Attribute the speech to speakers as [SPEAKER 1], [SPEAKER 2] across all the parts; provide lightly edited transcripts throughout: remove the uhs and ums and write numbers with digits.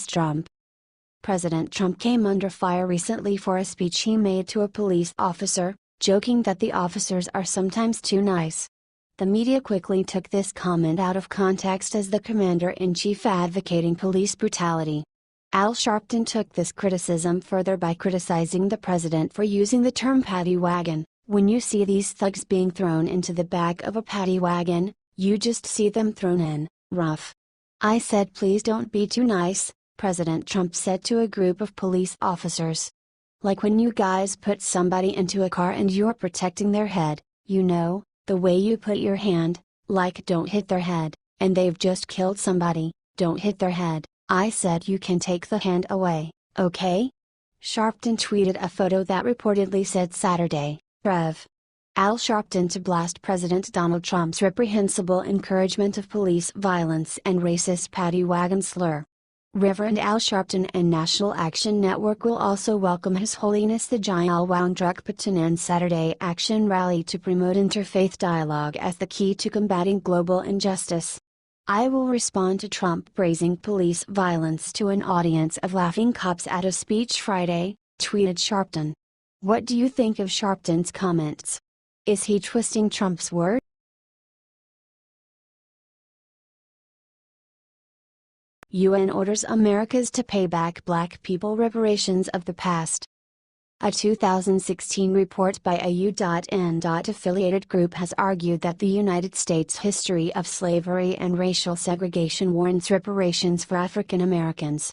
[SPEAKER 1] Trump. President Trump came under fire recently for a speech he made to a police officer, joking that the officers are sometimes too nice. The media quickly took this comment out of context as the commander-in-chief advocating police brutality. Al Sharpton took this criticism further by criticizing the president for using the term paddy wagon. When you see these thugs being thrown into the back of a paddy wagon, you just see them thrown in, rough. I said please don't be too nice, President Trump said to a group of police officers. Like when you guys put somebody into a car and you're protecting their head, you know, the way you put your hand, like don't hit their head, and they've just killed somebody, don't hit their head. I said you can take the hand away, okay? Sharpton tweeted a photo that reportedly said Saturday, Rev. Al Sharpton to blast President Donald Trump's reprehensible encouragement of police violence and racist paddy wagon slur. Reverend Al Sharpton and National Action Network will also welcome His Holiness the Jayal Wangdruk Patanand Saturday Action Rally to promote interfaith dialogue as the key to combating global injustice. I will respond to Trump praising police violence to an audience of laughing cops at a speech Friday, tweeted Sharpton. What do you think of Sharpton's comments? Is he twisting Trump's words? UN orders Americas to pay back Black people reparations of the past. A 2016 report by a U.N. affiliated group has argued that the United States' history of slavery and racial segregation warrants reparations for African Americans.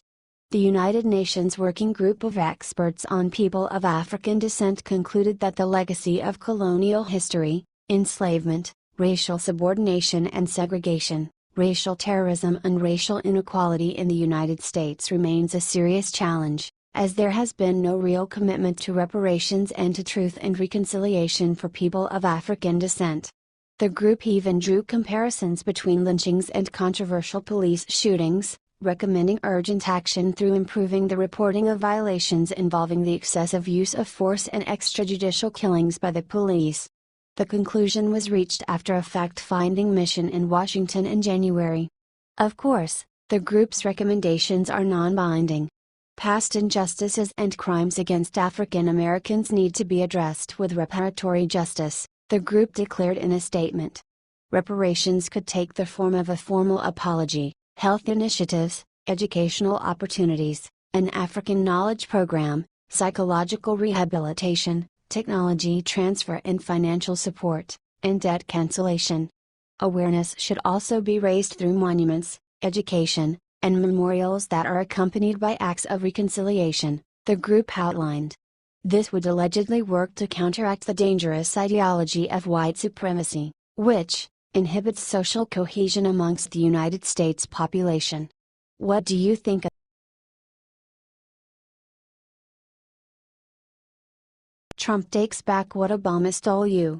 [SPEAKER 1] The United Nations Working Group of Experts on People of African Descent concluded that the legacy of colonial history, enslavement, racial subordination and segregation, racial terrorism and racial inequality in the United States remains a serious challenge, as there has been no real commitment to reparations and to truth and reconciliation for people of African descent. The group even drew comparisons between lynchings and controversial police shootings, recommending urgent action through improving the reporting of violations involving the excessive use of force and extrajudicial killings by the police. The conclusion was reached after a fact-finding mission in Washington in January. Of course, the group's recommendations are non-binding. Past injustices and crimes against African Americans need to be addressed with reparatory justice, the group declared in a statement. Reparations could take the form of a formal apology, health initiatives, educational opportunities, an African knowledge program, psychological rehabilitation, technology transfer and financial support, and debt cancellation. Awareness should also be raised through monuments, education, and memorials that are accompanied by acts of reconciliation, the group outlined. This would allegedly work to counteract the dangerous ideology of white supremacy, which inhibits social cohesion amongst the United States population. What do you think? Trump takes back what Obama stole you,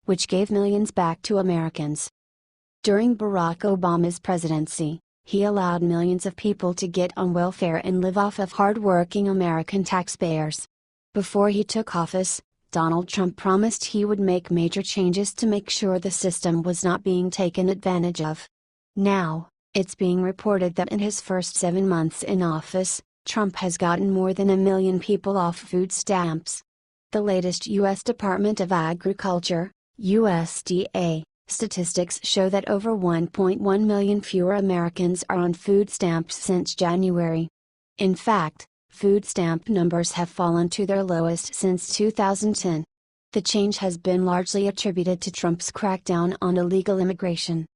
[SPEAKER 1] which gave millions back to Americans. During Barack Obama's presidency, he allowed millions of people to get on welfare and live off of hard-working American taxpayers. Before he took office, Donald Trump promised he would make major changes to make sure the system was not being taken advantage of. Now, it's being reported that in his first 7 months in office, Trump has gotten more than 1 million people off food stamps. The latest U.S. Department of Agriculture, USDA, statistics show that over 1.1 million fewer Americans are on food stamps since January. In fact, food stamp numbers have fallen to their lowest since 2010. The change has been largely attributed to Trump's crackdown on illegal immigration.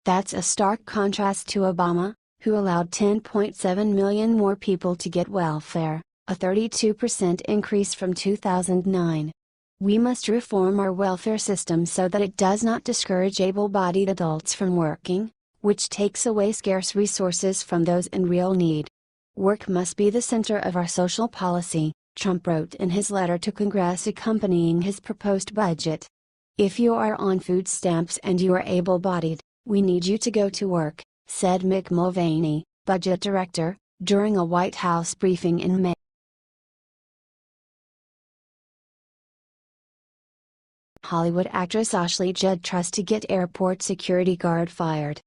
[SPEAKER 1] That's a stark contrast to Obama, who allowed 10.7 million more people to get welfare, a 32% increase from 2009. We must reform our welfare system so that it does not discourage able-bodied adults from working, which takes away scarce resources from those in real need. Work must be the center of our social policy, Trump wrote in his letter to Congress accompanying his proposed budget. If you are on food stamps and you are able-bodied, we need you to go to work, said Mick Mulvaney, budget director, during a White House briefing in May. Hollywood actress Ashley Judd tries to get airport security guard fired.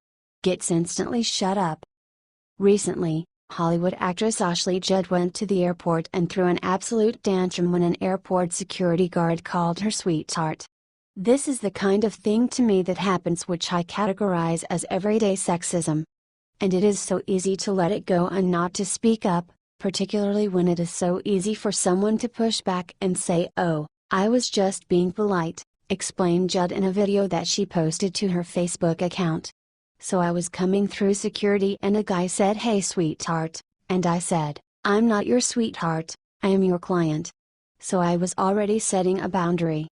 [SPEAKER 1] Gets instantly shut up. Recently, Hollywood actress Ashley Judd went to the airport and threw an absolute tantrum when an airport security guard called her sweetheart. This is the kind of thing to me that happens which I categorize as everyday sexism. And it is so easy to let it go and not to speak up, particularly when it is so easy for someone to push back and say, "Oh, I was just being polite," explained Judd in a video that she posted to her Facebook account. "So I was coming through security and a guy said, 'Hey sweetheart,' and I said, 'I'm not your sweetheart, I am your client.' So I was already setting a boundary.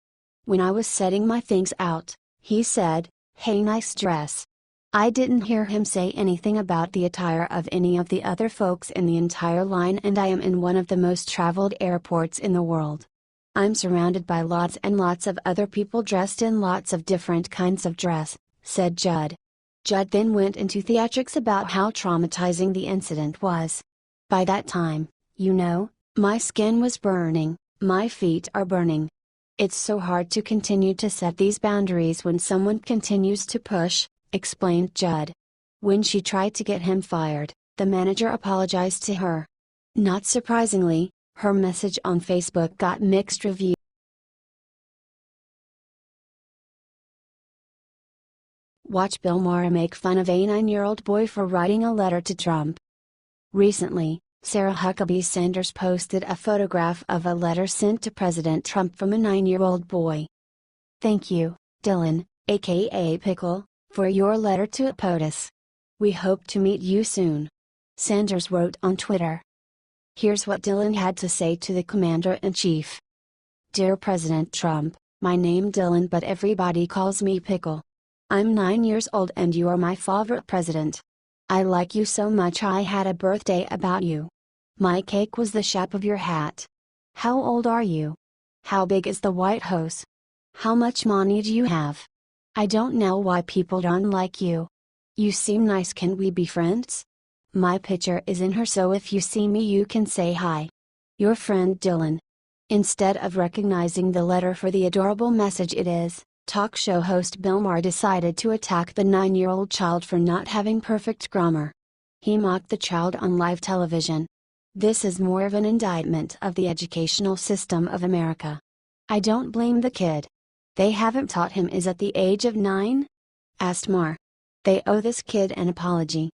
[SPEAKER 1] When I was setting my things out, he said, 'Hey, nice dress.' I didn't hear him say anything about the attire of any of the other folks in the entire line, and I am in one of the most traveled airports in the world. I'm surrounded by lots and lots of other people dressed in lots of different kinds of dress," said Judd. Judd then went into theatrics about how traumatizing the incident was. "By that time, my skin was burning, my feet are burning. It's so hard to continue to set these boundaries when someone continues to push," explained Judd. When she tried to get him fired, the manager apologized to her. Not surprisingly, her message on Facebook got mixed reviews. Watch Bill Maher make fun of a 9-year-old boy for writing a letter to Trump. Recently, Sarah Huckabee Sanders posted a photograph of a letter sent to President Trump from a 9-year-old boy. "Thank you, Dylan, aka Pickle, for your letter to POTUS. We hope to meet you soon," Sanders wrote on Twitter. Here's what Dylan had to say to the Commander-in-Chief. "Dear President Trump, my name Dylan but everybody calls me Pickle. I'm 9 years old and you are my favorite president. I like you so much I had a birthday about you. My cake was the shape of your hat. How old are you? How big is the White House? How much money do you have? I don't know why people don't like you. You seem nice, can we be friends? My picture is in her so if you see me you can say hi. Your friend Dylan." Instead of recognizing the letter for the adorable message it is, talk show host Bill Maher decided to attack the 9-year-old child for not having perfect grammar. He mocked the child on live television. "This is more of an indictment of the educational system of America. I don't blame the kid. They haven't taught him is at the age of 9? Asked Maher. They owe this kid an apology."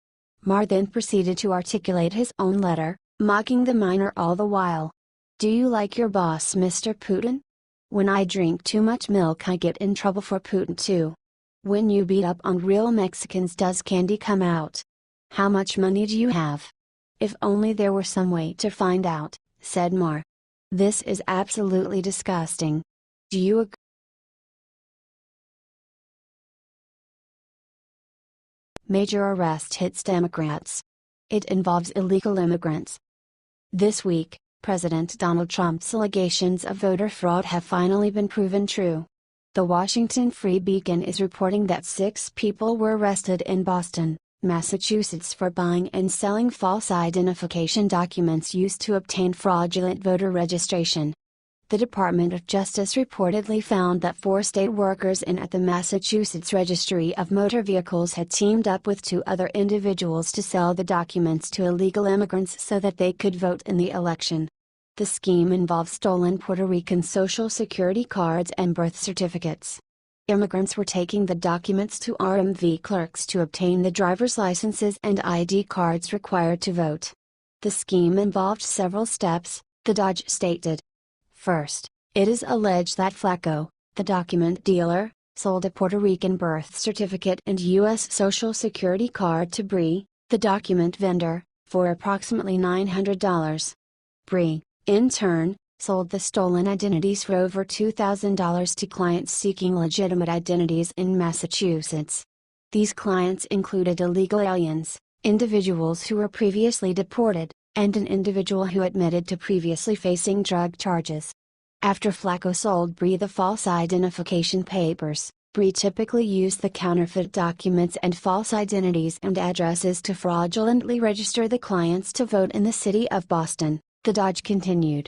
[SPEAKER 1] Maher then proceeded to articulate his own letter, mocking the minor all the while. "Do you like your boss, Mr. Putin? When I drink too much milk I get in trouble for Putin too. When you beat up on real Mexicans does candy come out? How much money do you have? If only there were some way to find out," said Maher. "This is absolutely disgusting. Do you agree?" Major arrest hits Democrats. It involves illegal immigrants. This week, President Donald Trump's allegations of voter fraud have finally been proven true. The Washington Free Beacon is reporting that 6 people were arrested in Boston, Massachusetts for buying and selling false identification documents used to obtain fraudulent voter registration. The Department of Justice reportedly found that 4 state workers at the Massachusetts Registry of Motor Vehicles had teamed up with 2 other individuals to sell the documents to illegal immigrants so that they could vote in the election. The scheme involved stolen Puerto Rican Social Security cards and birth certificates. Immigrants were taking the documents to RMV clerks to obtain the driver's licenses and ID cards required to vote. The scheme involved several steps, the Dodge stated. First, it is alleged that Flacco, the document dealer, sold a Puerto Rican birth certificate and U.S. Social Security card to Bree, the document vendor, for approximately $900. Bree, in turn, sold the stolen identities for over $2,000 to clients seeking legitimate identities in Massachusetts. These clients included illegal aliens, individuals who were previously deported, and an individual who admitted to previously facing drug charges. After Flacco sold Bree the false identification papers, Bree typically used the counterfeit documents and false identities and addresses to fraudulently register the clients to vote in the city of Boston, the Dodge continued.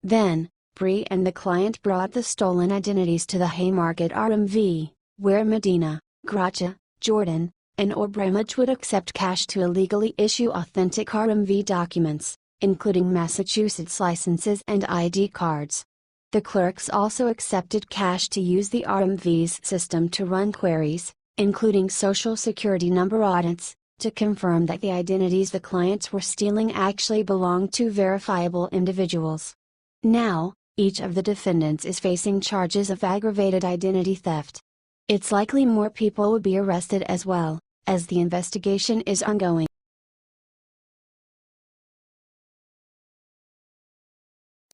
[SPEAKER 1] Then, Bree and the client brought the stolen identities to the Haymarket RMV, where Medina, Gracia, Jordan, and or branch would accept cash to illegally issue authentic RMV documents, including Massachusetts licenses and ID cards. The clerks also accepted cash to use the RMV's system to run queries, including Social Security number audits, to confirm that the identities the clients were stealing actually belonged to verifiable individuals. Now, each of the defendants is facing charges of aggravated identity theft. It's likely more people will be arrested as well, as the investigation is ongoing.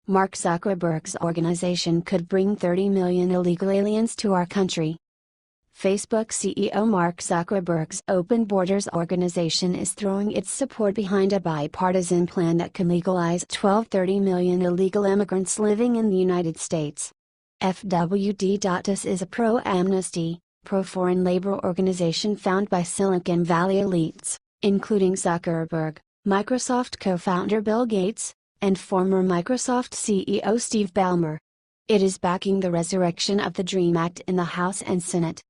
[SPEAKER 1] Mark Zuckerberg's organization could bring 30 million illegal aliens to our country. Facebook CEO Mark Zuckerberg's Open Borders organization is throwing its support behind a bipartisan plan that can legalize 30 million illegal immigrants living in the United States. FWD.us is a pro-amnesty, pro-foreign labor organization founded by Silicon Valley elites, including Zuckerberg, Microsoft co-founder Bill Gates, and former Microsoft CEO Steve Ballmer. It is backing the resurrection of the DREAM Act in the House and Senate.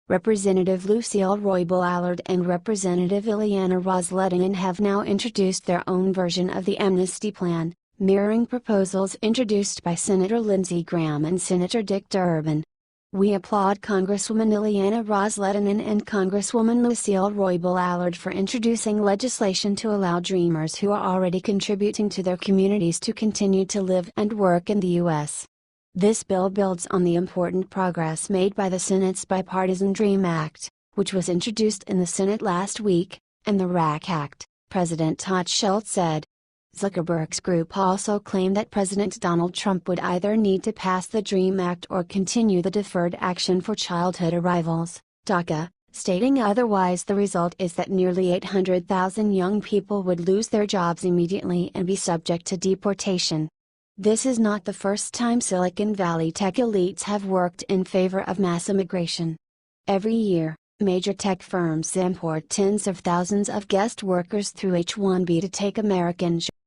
[SPEAKER 1] Representative Lucille Roybal-Allard and Representative Ileana Ros-Lehtinen have now introduced their own version of the amnesty plan, mirroring proposals introduced by Senator Lindsey Graham and Senator Dick Durbin. We applaud Congresswoman Ileana Ros-Lehtinen and Congresswoman Lucille Roybal-Allard for introducing legislation to allow Dreamers who are already contributing to their communities to continue to live and work in the U.S. This bill builds on the important progress made by the Senate's bipartisan DREAM Act, which was introduced in the Senate last week, and the RAC Act, President Todd Schultz said. Zuckerberg's group also claimed that President Donald Trump would either need to pass the DREAM Act or continue the Deferred Action for Childhood Arrivals, DACA, stating otherwise the result is that nearly 800,000 young people would lose their jobs immediately and be subject to deportation. This is not the first time Silicon Valley tech elites have worked in favor of mass immigration. Every year, major tech firms import tens of thousands of guest workers through H-1B to take American jobs.